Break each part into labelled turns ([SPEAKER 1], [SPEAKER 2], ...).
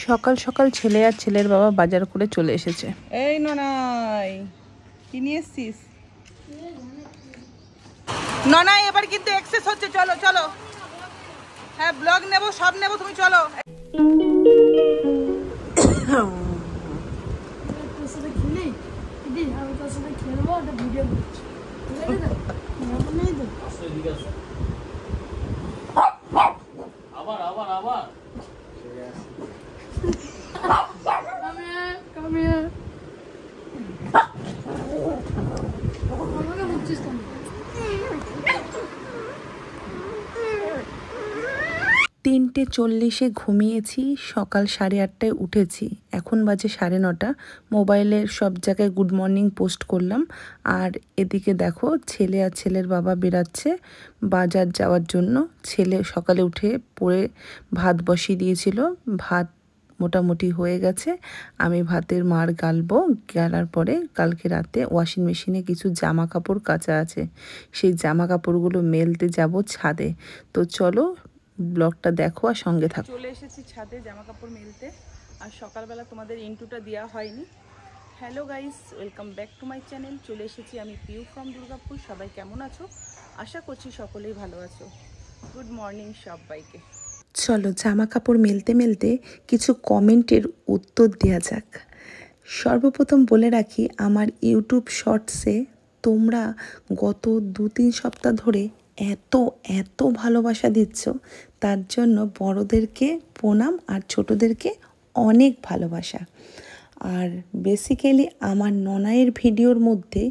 [SPEAKER 1] সকাল সকাল ছেলে আর ছেলের বাবা বাজার করে চলে এসেছে।
[SPEAKER 2] এই ননাই, কি নিয়ে এসছিস? ননাই, এবার কিন্তু এক্সেস হচ্ছে। চলো চলো, হ্যাঁ ব্লগ নেব, সব নেব, তুমি চলো।
[SPEAKER 1] তিনটে 40-এ ঘুমিয়েছি, সকাল 8:30টায় উঠেছি, এখন বাজে 9:30। মোবাইলের সব জায়গায় গুড মর্নিং পোস্ট করলাম। আর এদিকে দেখো ছেলে আর ছেলের বাবা বেরাচ্ছে বাজার যাওয়ার জন্য। ছেলে সকালে উঠে পড়ে ভাত বসিয়ে দিয়েছিল, ভাত মোটামুটি হয়ে গেছে। আমি ভাতের মাড় গালবো, গালার পরে কালকে রাতে ওয়াশিং মেশিনে কিছু জামা কাপড় কাচা আছে, সেই জামা কাপড়গুলো মেলতে যাব ছাদে। তো চলো ব্লগটা দেখো আর সঙ্গে থাকো।
[SPEAKER 2] চলে এসেছি ছাদে জামা কাপড় মেলতে, আর সকালবেলা তোমাদের ইন্টুটা দেওয়া হয়নি। Hello guys, welcome back to my channel. চলে এসেছি আমি পিউ ফ্রম দুর্গাপুর। সবাই কেমন আছো? আশা করছি সকলেই ভালো আছো। গুড মর্নিং সবাইকে।
[SPEAKER 1] চলো জামা কাপড় মেলতে মেলতে কিছু কমেন্টের উত্তর দেওয়া যাক। সর্বপ্রথম বলে রাখি, আমার ইউটিউব শর্টসে তোমরা গত 2-3 সপ্তাহ ধরে এত এত ভালোবাসা দিচ্ছ, তার জন্য বড়দেরকে প্রণাম আর ছোটদেরকে অনেক ভালোবাসা। আর বেসিক্যালি আমার ননাইয়ের ভিডিওর মধ্যে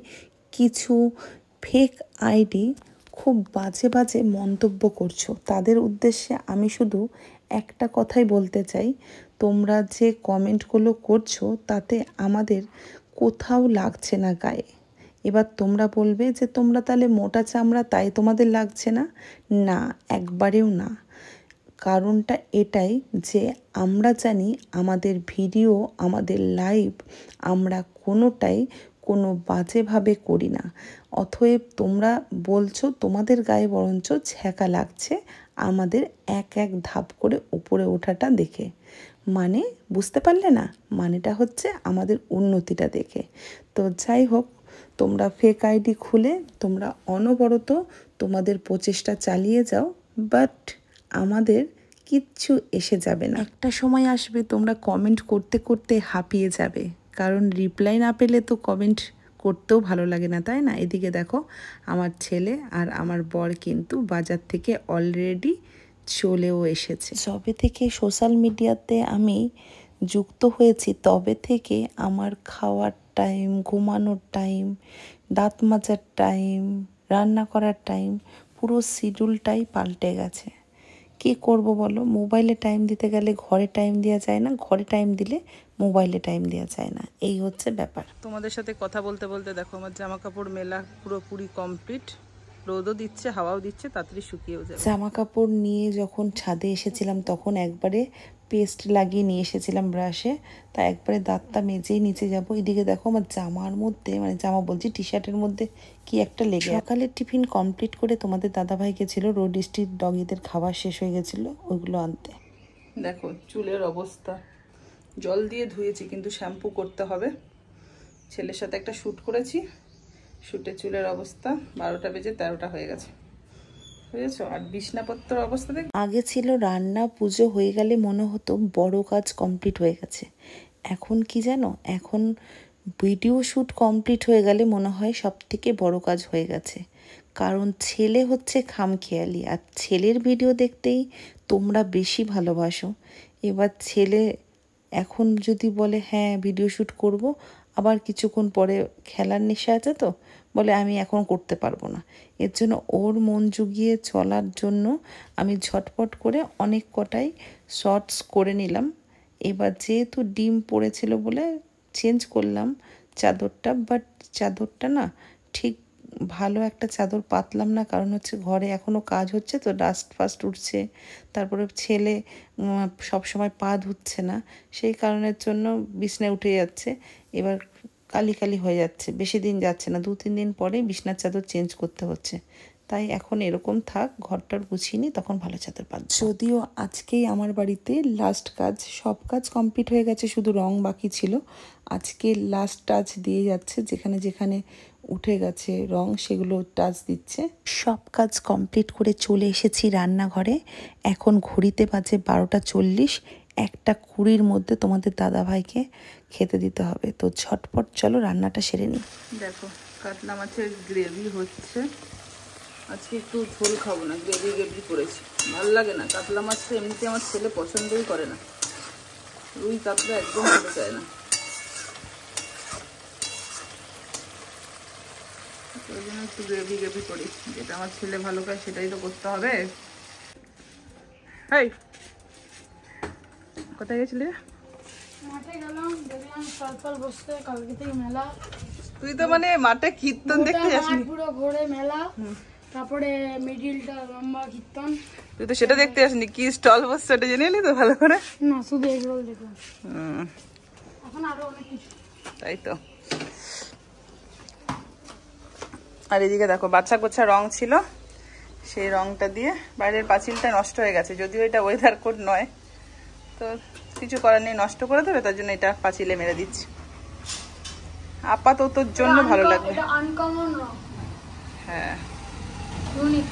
[SPEAKER 1] কিছু ফেক আইডি খুব বাজে বাজে মন্তব্য করছো, তাদের উদ্দেশ্যে আমি শুধু একটা কথাই বলতে চাই, তোমরা যে কমেন্টগুলো করছো তাতে আমাদের কোথাও লাগছে না গায়ে। এবার তোমরা বলবে যে তোমরা তাহলে মোটা চামড়া, তাই তোমাদের লাগছে না। না, একবারেও না। কারণটা এটাই যে আমরা জানি আমাদের ভিডিও, আমাদের লাইভ আমরা কোনোটাই কোনো বাজেভাবে করি না। অতএব তোমরা বলছো তোমাদের গায়ে বরঞ্চ ছ্যাঁকা লাগছে আমাদের এক এক ধাপ করে উপরে ওঠাটা দেখে। মানে বুঝতে পারলে না? মানেটা হচ্ছে আমাদের উন্নতিটা দেখে। তো যাই হোক, তোমরা ফেক আইডি খুলে তোমরা অনবরত তোমাদের প্রচেষ্টা চালিয়ে যাও, বাট আমাদের কিচ্ছু এসে যাবে না। একটা সময় আসবে তোমরা কমেন্ট করতে করতে হাঁপিয়ে যাবে, কারণ রিপ্লাই না পেলে তো কমেন্ট করতেও ভালো লাগে না, তাই না? এদিকে দেখো আমার ছেলে আর আমার বর কিন্তু বাজার থেকে অলরেডি চলেও এসেছে। যবে থেকে সোশ্যাল মিডিয়াতে আমি যুক্ত হয়েছি তবে থেকে আমার খাওয়ার টাইম, ঘুমানোর টাইম, দাঁত মাজার টাইম, রান্না করার টাইম, পুরো শিডিউলটাই পাল্টে গেছে। কি করব বলো? মোবাইলে টাইম দিতে গেলে ঘরে টাইম দেওয়া যায় না, ঘরে টাইম দিলে মোবাইলে টাইম দেওয়া যায় না, এই হচ্ছে ব্যাপার।
[SPEAKER 2] তোমাদের সাথে কথা বলতে বলতে দেখো আমার জামা কাপড় মেলা পুরোপুরি কমপ্লিট। রোদও দিচ্ছে, হাওয়াও দিচ্ছে, তাড়াতাড়ি শুকিয়েও যাবে।
[SPEAKER 1] জামা কাপড় নিয়ে যখন ছাদে এসেছিলাম তখন একবারে পেস্ট লাগিয়ে নিয়ে এসেছিলাম ব্রাশে, তা একবারে দাঁতটা মেজেই নিচে যাব। এদিকে দেখো আমার জামার মধ্যে, মানে জামা বলছি টি শার্টের মধ্যে কি একটা লেগে। সকালের টিফিন কমপ্লিট করে তোমাদের দাদাভাই গেছিলো রোড স্ট্রিট, ডগিদের খাবার শেষ হয়ে গেছিলো, ওইগুলো আনতে।
[SPEAKER 2] দেখো চুলের অবস্থা, জল দিয়ে ধুয়েছি কিন্তু শ্যাম্পু করতে হবে। ছেলের সাথে একটা শ্যুট করেছি, শ্যুটে চুলের অবস্থা 12টা বেজে 13টা হয়ে গেছে, বুঝেছো? আর বিছনাপত্রের অবস্থা দেখ।
[SPEAKER 1] আগে ছিল রান্না পুজো হয়ে গেলে মনে হতো বড় কাজ কমপ্লিট হয়ে গেছে, এখন কি জানো, এখন ভিডিও শ্যুট কমপ্লিট হয়ে গেলে মনে হয় সব থেকে বড় কাজ হয়ে গেছে। কারণ ছেলে হচ্ছে খামখেয়ালি, আর ছেলের ভিডিও দেখতেই তোমরা বেশি ভালোবাসো। এবার ছেলে এখন যদি বলে হ্যাঁ ভিডিও শ্যুট করব, আবার কিছুক্ষণ পরে খেলার নেশা আছে তো বলে আমি এখন করতে পারবো না। এর জন্য ওর মন জুগিয়ে চলার জন্য আমি ঝটপট করে অনেক কটাই শর্টস করে নিলাম। এবার যেহেতু ডিম পড়েছিল বলে চেঞ্জ করলাম চাদরটা, বাট চাদরটা না ঠিক ভালো একটা চাদর পাতলাম না, কারণ হচ্ছে ঘরে এখনও কাজ হচ্ছে তো, ডাস্ট ফাস্ট উঠছে, তারপরে ছেলে সব সময় পা ধুচ্ছে না, সেই কারণের জন্য বিছনায় উঠে যাচ্ছে। এবার কালি কালি হয়ে যাচ্ছে, বেশি দিন যাচ্ছে না, 2-3 দিন পরেই বিছনার চাদর চেঞ্জ করতে হচ্ছে। তাই এখন এরকম থাক, ঘরটার গুছিয়ে তখন ভালো চাদর পাতবো। যদিও আজকেই আমার বাড়িতে লাস্ট কাজ, সব কাজ কমপ্লিট হয়ে গেছে, শুধু রং বাকি ছিল। আজকে লাস্ট টাচ দিয়ে যাচ্ছে, যেখানে যেখানে উঠে গেছে রং সেগুলো টাচ দিচ্ছে। সব কাজ কমপ্লিট করে চলে এসেছি রান্নাঘরে। এখন ঘড়িতে বাজে 12:40। 1:20 মধ্যে তোমাদের দাদাভাইকে খেতে দিতে হবে, তো ঝটপট চলো রান্নাটা সেরে নিই।
[SPEAKER 2] দেখো কাতলা মাছের গ্রেভি হচ্ছে। আজকে একটু ঝোল খাবো না, গ্রেভি গ্রেভি করেছি, ভালো লাগে না। কাতলা মাছটা এমনিতে আমার ছেলে পছন্দই করে না, রুই কাতলা একদম খেতে চায় না, ওই জন্য একটু গ্রেভি গ্রেভি করি। যেটা আমার ছেলে ভালো খায় সেটাই তো করতে হবে। এই কোথায় গেছিলি?
[SPEAKER 3] মাঠে গেলাম, দেখলাম সকাল বসতে, কালকে থেকে মেলা।
[SPEAKER 2] তুই তো মানে মাঠে কীর্তন দেখতে যাসনি?
[SPEAKER 3] পুরো ঘোরে মেলা, তারপরে মিডিলটা লম্বা কীর্তন।
[SPEAKER 2] তুই তো সেটা দেখতে যাসনি, কি স্টল বসছে ওটা জেনে এলি তো ভালো করে?
[SPEAKER 3] না, শুধু এগরোল দেখলাম। এখন আরো অনেক কিছু।
[SPEAKER 2] তাই তো। আর এদিকে দেখো বাচ্চা কোচ্ছা রং ছিল, সেই রংটা দিয়ে বাইরের পাঁচিলটা নষ্ট হয়ে গেছে। যদিও এটা ওয়েদার কোড নয়, তো কিছু করার নেই, নষ্ট করে দেবে, তার জন্য এটা পাঁচিলে মেরে দিচ্ছি। আপাতত জন্য ভালো লাগবে।
[SPEAKER 3] এটা আনকমন রং।
[SPEAKER 2] হ্যাঁ,
[SPEAKER 3] ইউনিক।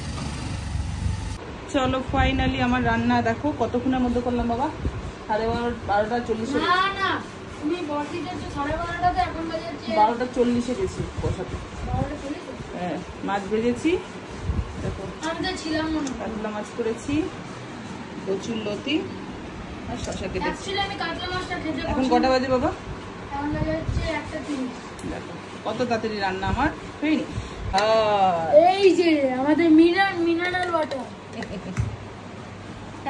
[SPEAKER 2] চলো ফাইনালি আমার রান্না দেখো কতক্ষণের মধ্যে করলাম বাবা। 12:40
[SPEAKER 3] না না, তুমি বসিতে 12:30টাতে, এখন বাজে
[SPEAKER 2] 12:40 গেছি বসাতে।
[SPEAKER 3] 12:40।
[SPEAKER 2] হ্যাঁ, মাছ ভেজেছি দেখো,
[SPEAKER 3] আমি তো ছিলাম মনে হয়।
[SPEAKER 2] কাতলা মাছ করেছি, কচুর লতি আর শশা কেটেছি।
[SPEAKER 3] অ্যাকচুয়ালি আমি কাতলা মাছটা খেতে
[SPEAKER 2] এখন কটা বাজে বাবা?
[SPEAKER 3] এখন বাজে হচ্ছে 1:03।
[SPEAKER 2] দেখো কত তাড়াতাড়ি রান্না আমার হয়নি।
[SPEAKER 3] এই যে আমাদের মিনারেল ওয়াটার,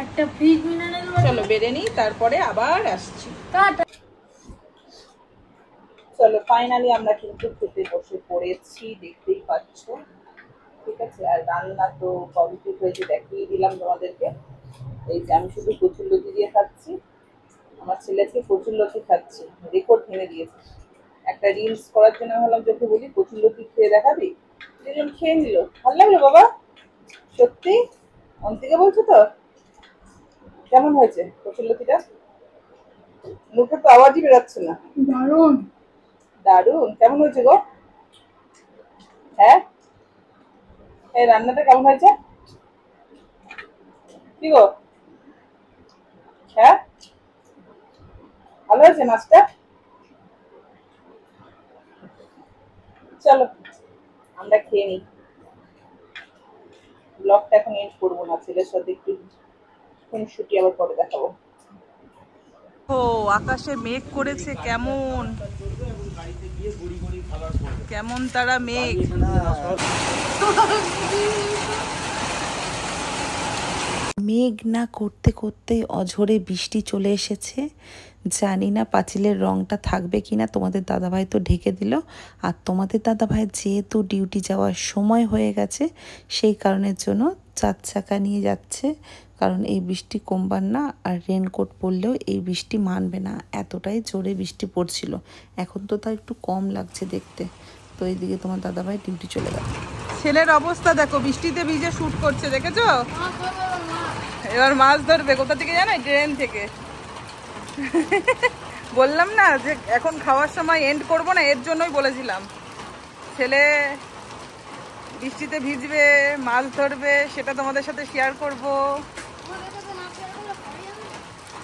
[SPEAKER 3] একটা ফ্রিজ মিনারেল ওয়াটার।
[SPEAKER 2] চলো বেড়ে নিই, তারপরে আবার আসছি।
[SPEAKER 3] কাট।
[SPEAKER 2] চলো ফাইনালি আমরা কিন্তু খেতে বসে পড়েছি, দেখতেই পাচ্ছ। ঠিক আছে, আর রান্না তো কমপ্লিট হয়েছে, দেখিয়ে দিলাম তোমাদেরকে। এই যে আমি শুধু কচুর লতি দিয়ে খাচ্ছি, আমার ছেলেকে কচুর লতি খাচ্ছি, রেকর্ড ভেঙে দিয়েছে। একটা রিলস করার জন্য ভাবলাম তোকে বলি কচুর লতি খেয়ে দেখাবি, দুজন খেয়ে নিল। ভালো লাগলো বাবা? সত্যি মন থেকে বলছো তো? কেমন হয়েছে কচুর লতিটা? মুখে তো আওয়াজই বেরোচ্ছে না।
[SPEAKER 3] দারুণ
[SPEAKER 2] দারুণ। কেমন হয়েছে গো? হ্যাঁ, এই রান্নাটা কেমন হয়েছে? কি গো? হ্যাঁ, ভালো হয়েছে মাছটা? চলো আমরা খেয়ে নিই, ব্লগটা এখন এন্ড করবো না, ছেলের সাথে একটু খুনসুটি আবার পরে দেখাবো। ও আকাশে মেঘ করেছে, কেমন কেমন তারা মেঘ।
[SPEAKER 1] মেঘ না করতে করতে অঝোরে বৃষ্টি চলে এসেছে। জানি না পাঁচিলের রংটা থাকবে কিনা, তোমাদের দাদাভাই তো ঢেকে দিল। আর তোমাদের দাদাভাই যেহেতু ডিউটি যাওয়ার সময় হয়ে গেছে, সেই কারণের জন্য 4 চাকা নিয়ে যাচ্ছে, কারণ এই বৃষ্টি কমবার না। আর রেনকোট পরলেও এই বৃষ্টি মানবে না, এতটাই জোরে বৃষ্টি পড়ছিল। এখন তো তা একটু কম লাগছে দেখতে। তো এইদিকে তোমার দাদাভাই ডিউটি চলে গেল।
[SPEAKER 2] ছেলের অবস্থা দেখো, বৃষ্টিতে ভিজে শুট করছে, দেখেছো? এবার মাছ ধরবে কোথা থেকে জানো? ট্রেন থেকে। বললাম না যে এখন খাওয়ার সময় এন্ড করবো না, এর জন্যই বলেছিলাম। ছেলে বৃষ্টিতে ভিজবে, মাছ ধরবে, সেটা তোমাদের সাথে শেয়ার করব।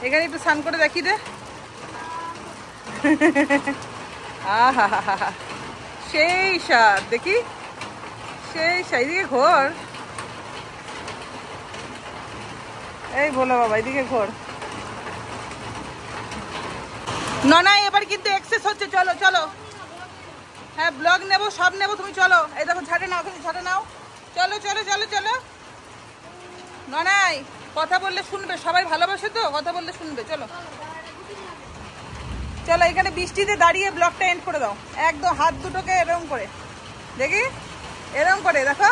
[SPEAKER 2] এখানে একটু স্নান করে দেখি দে। আহা হা হা, সেই স্বাদ, দেখি সেই স্বাদ। এদিকে ঘোর, এই বলো বাবা এদিকে ঘোর। না এবার কিন্তু এক্সেস হচ্ছে, চলো চলো। হ্যাঁ ব্লগ নেবো, সব নেবো, তুমি চলো। এই দেখো ঝাড়ে নাও, তুমি ঝাড়ে নাও। চলো চলো চলো চলো। ননাই কথা বললে শুনবে, সবাই ভালোবাসে তো, কথা বললে শুনবে। চলো চলো, এখানে বৃষ্টিতে দাঁড়িয়ে ব্লগটা এন্ড করে দাও। একদম হাত দুটোকে এরকম করে, দেখি এরকম করে, দেখো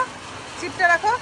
[SPEAKER 2] চিপটা রাখো।